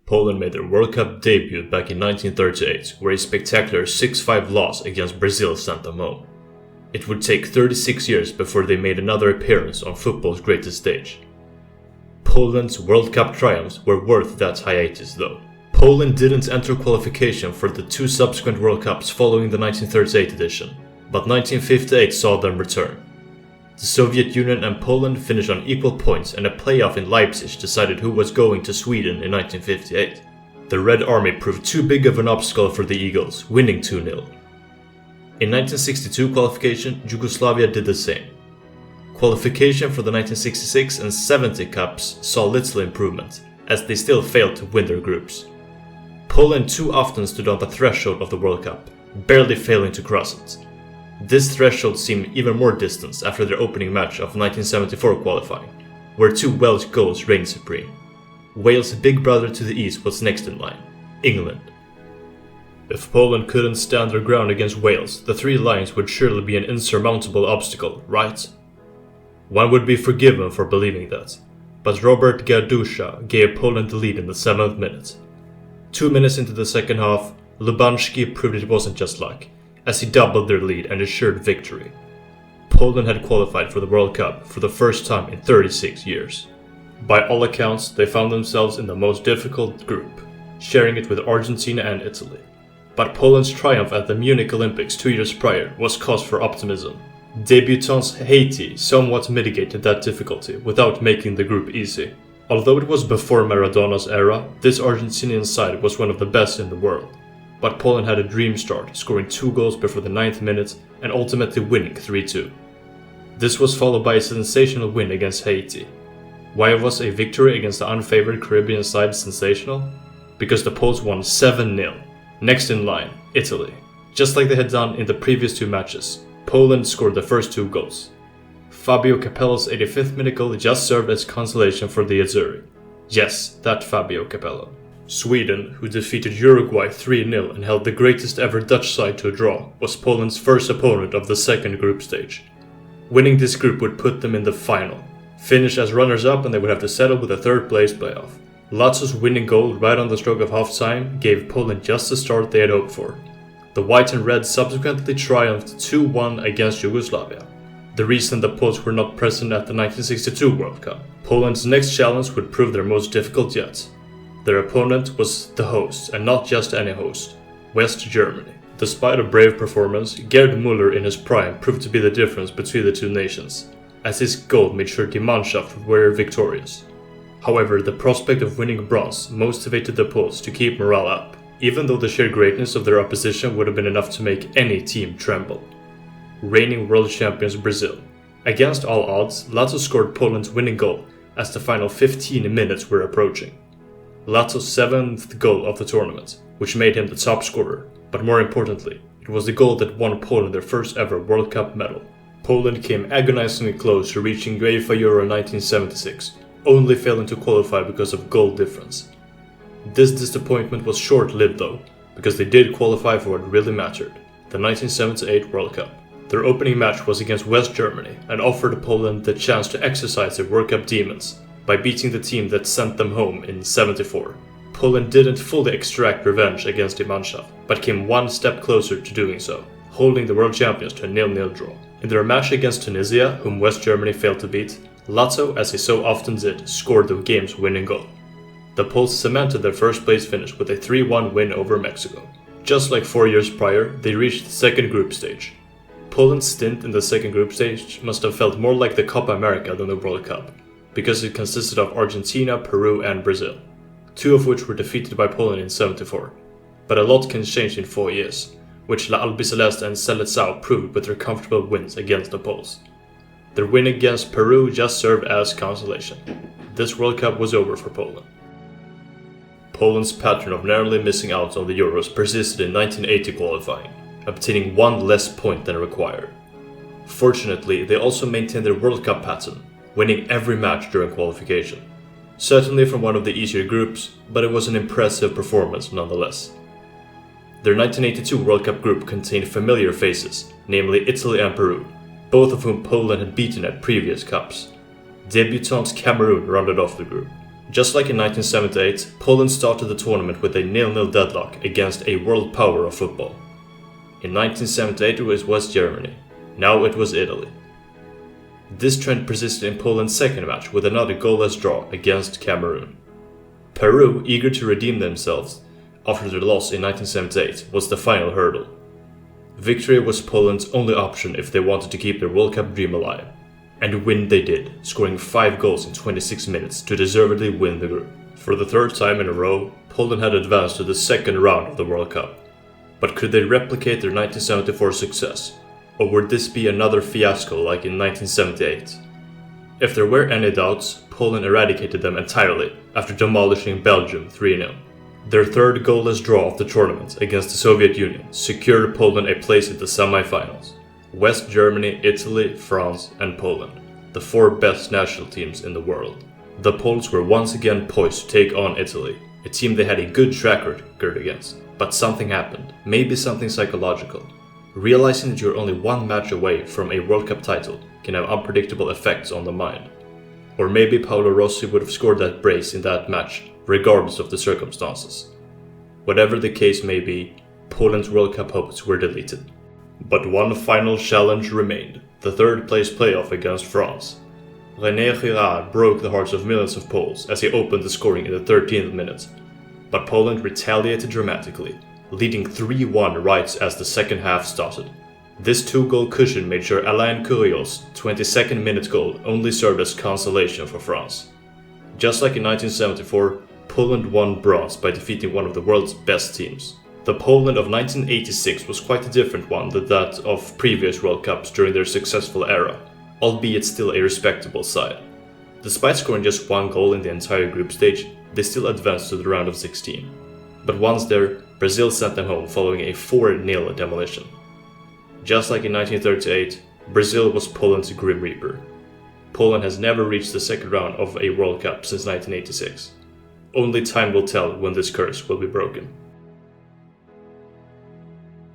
Poland made their World Cup debut back in 1938, where a spectacular 6-5 loss against Brazil sent them home. It would take 36 years before they made another appearance on football's greatest stage. Poland's World Cup triumphs were worth that hiatus though. Poland didn't enter qualification for the two subsequent World Cups following the 1938 edition, but 1958 saw them return. The Soviet Union and Poland finished on equal points, and a playoff in Leipzig decided who was going to Sweden in 1958. The Red Army proved too big of an obstacle for the Eagles, winning 2-0. In 1962 qualification, Yugoslavia did the same. Qualification for the 1966 and 70 Cups saw little improvement, as they still failed to win their groups. Poland too often stood on the threshold of the World Cup, barely failing to cross it. This threshold seemed even more distant after their opening match of 1974 qualifying, where two Welsh goals reigned supreme. Wales' big brother to the east was next in line, England. If Poland couldn't stand their ground against Wales, the Three Lions would surely be an insurmountable obstacle, right? One would be forgiven for believing that, but Robert Gardusza gave Poland the lead in the 7th minute. 2 minutes into the second half, Lubanski proved it wasn't just luck, as he doubled their lead and assured victory. Poland had qualified for the World Cup for the first time in 36 years. By all accounts, they found themselves in the most difficult group, sharing it with Argentina and Italy. But Poland's triumph at the Munich Olympics 2 years prior was cause for optimism. Debutants Haiti somewhat mitigated that difficulty without making the group easy. Although it was before Maradona's era, this Argentinian side was one of the best in the world. But Poland had a dream start, scoring 2 goals before the 9th minute and ultimately winning 3-2. This was followed by a sensational win against Haiti. Why was a victory against the unfavored Caribbean side sensational? Because the Poles won 7-0. Next in line, Italy. Just like they had done in the previous 2 matches, Poland scored the first 2 goals. Fabio Capello's 85th minute goal just served as consolation for the Azzurri. Yes, that Fabio Capello. Sweden, who defeated Uruguay 3-0 and held the greatest ever Dutch side to a draw, was Poland's first opponent of the second group stage. Winning this group would put them in the final. Finish as runners-up, and they would have to settle with a 3rd place playoff. Lazzo's winning goal right on the stroke of half-time gave Poland just the start they had hoped for. The white and red subsequently triumphed 2-1 against Yugoslavia, the reason the Poles were not present at the 1962 World Cup. Poland's next challenge would prove their most difficult yet. Their opponent was the host, and not just any host, West Germany. Despite a brave performance, Gerd Müller in his prime proved to be the difference between the two nations, as his goal made sure Die Mannschaft were victorious. However, the prospect of winning bronze motivated the Poles to keep morale up, even though the sheer greatness of their opposition would have been enough to make any team tremble. Reigning world champions Brazil. Against all odds, Lazzo scored Poland's winning goal as the final 15 minutes were approaching. Lazzo's 7th goal of the tournament, which made him the top scorer, but more importantly, it was the goal that won Poland their first ever World Cup medal. Poland came agonizingly close to reaching UEFA Euro 1976, only failing to qualify because of goal difference. This disappointment was short-lived though, because they did qualify for what really mattered, the 1978 World Cup. Their opening match was against West Germany and offered Poland the chance to exercise their World Cup demons by beating the team that sent them home in '74. Poland didn't fully extract revenge against Die Mannschaft, but came one step closer to doing so, holding the world champions to a 0-0 draw. In their match against Tunisia, whom West Germany failed to beat, Lazzo, as he so often did, scored the game's winning goal. The Poles cemented their first place finish with a 3-1 win over Mexico. Just like 4 years prior, they reached the second group stage. Poland's stint in the second group stage must have felt more like the Copa America than the World Cup, because it consisted of Argentina, Peru and Brazil, 2 of which were defeated by Poland in '74. But a lot can change in 4 years, which La Albiceleste and Seleção proved with their comfortable wins against the Poles. Their win against Peru just served as consolation. This World Cup was over for Poland. Poland's pattern of narrowly missing out on the Euros persisted in 1980 qualifying, obtaining 1 less point than required. Fortunately, they also maintained their World Cup pattern, winning every match during qualification. Certainly from one of the easier groups, but it was an impressive performance nonetheless. Their 1982 World Cup group contained familiar faces, namely Italy and Peru, both of whom Poland had beaten at previous cups. Debutants Cameroon rounded off the group. Just like in 1978, Poland started the tournament with a 0-0 deadlock against a world power of football. In 1978 it was West Germany, now it was Italy. This trend persisted in Poland's second match with another goalless draw against Cameroon. Peru, eager to redeem themselves after their loss in 1978, was the final hurdle. Victory was Poland's only option if they wanted to keep their World Cup dream alive. And win they did, scoring 5 goals in 26 minutes to deservedly win the group. For the third time in a row, Poland had advanced to the second round of the World Cup. But could they replicate their 1974 success? Or would this be another fiasco like in 1978? If there were any doubts, Poland eradicated them entirely after demolishing Belgium 3-0. Their third goalless draw of the tournament against the Soviet Union secured Poland a place in the semi-finals. West Germany, Italy, France and Poland, the 4 best national teams in the world. The Poles were once again poised to take on Italy, a team they had a good track record against. But something happened, maybe something psychological. Realizing that you're only 1 match away from a World Cup title can have unpredictable effects on the mind. Or maybe Paolo Rossi would have scored that brace in that match, regardless of the circumstances. Whatever the case may be, Poland's World Cup hopes were deleted. But one final challenge remained, the third place playoff against France. René Girard broke the hearts of millions of Poles as he opened the scoring in the 13th minute. But Poland retaliated dramatically, leading 3-1 right as the second half started. This 2-goal cushion made sure Alain Curios' 22nd minute goal only served as consolation for France. Just like in 1974, Poland won bronze by defeating one of the world's best teams. The Poland of 1986 was quite a different one than that of previous World Cups during their successful era, albeit still a respectable side. Despite scoring just 1 goal in the entire group stage, they still advanced to the round of 16. But once there, Brazil sent them home following a 4-0 demolition. Just like in 1938, Brazil was Poland's Grim Reaper. Poland has never reached the second round of a World Cup since 1986. Only time will tell when this curse will be broken.